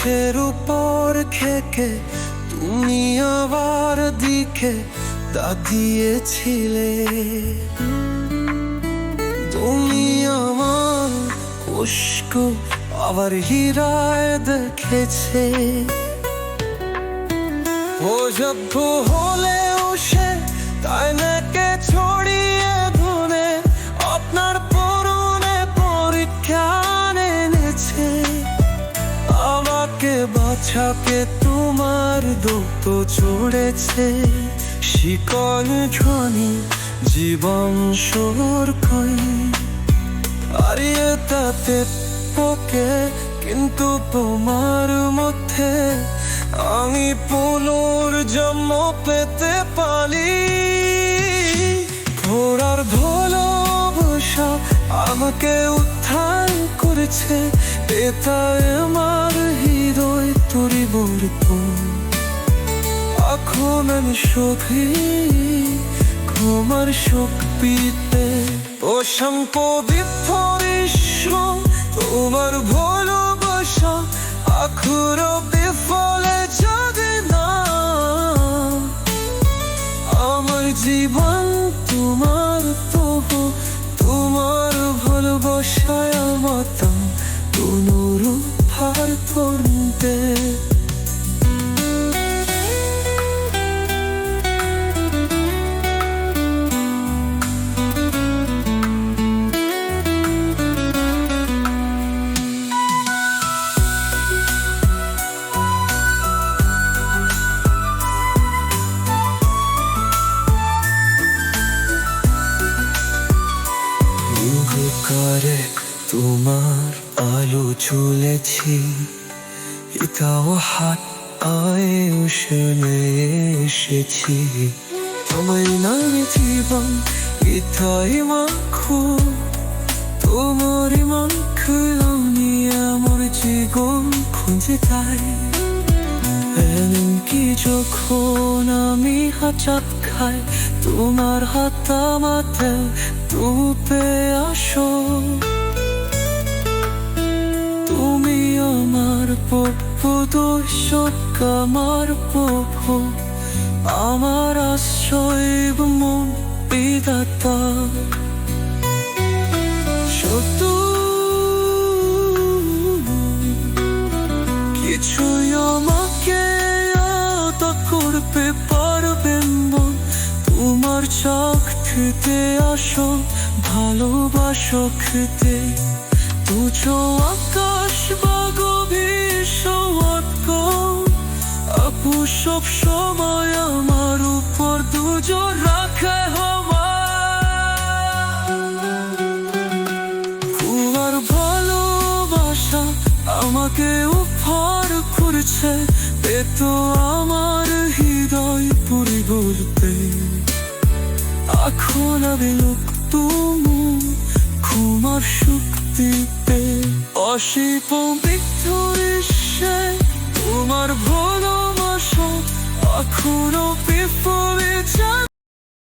আকাশের উপর খেকে তুমি আবার দিকে দাঁড়িয়েছিলে। তুমি আমার উস্ক আবার হীরায় দেখেছে। ও জব্দ হলেও সে তাই নাকে ছড়িয়ে ধরে আপনার পরনে পরীক্ষা এনেছে। আমাকে বাছাকে তোমার দুঃখ চড়েছে। শিকল ধ্বনি জীবন সুর কই হারিয়ে তাতে পোকে, কিন্তু তোমার মধ্যে আমি পুনর্জন্ম পেতে পারি। ঘোড়ার ভালোবাসা আমাকে উদ্ধার করেছে। এটাই আমার হৃদয় পরিবর্তন। এখন আমি সুখী ঘুমার শক্তিতে। ও সম্পবিফলিত তোমার ভালোবাসা আখুর বিফলে যাবে না। আমার জীবন তোমার তবু তোমার ভালোবাসায় আমাতাম পুনরুদ্ধার করতে। করে তোমার আলো চলেছি, এটাও হাত আয় শুনে এসেছি। তোমার নামে জীবন এটাই মাখো, তোমার মাখো নিয়ে আমার জীবন খুঁজে তাই। এমনকি যখন আমি হাত খাই তোমার হাত আমাতে ডুবে আসো। তুমি আমার প্রভু, দর্শক আমার প্রভু, আমার আশ্রয় মন বিধাতা। শুধু কিছুই আমাকে আদা করতে পারবেন না। তোমার চোখ খেতে আসো ভালোবাসো খেতে। দুটো আকাশ বা গভীর সমুদ্র আপু সব সময় আমার উপর দুজন রাখে হওয়া। তোমার ভালোবাসা আমাকে উপহার করেছে। এ তো আমার হৃদয় পরিবর্তে। এখন আমি লোক তুমি ঘুমার শক্তিতে। অসীম বিক্তরিসে তোমার ভালোবাসা এখনো বিফলে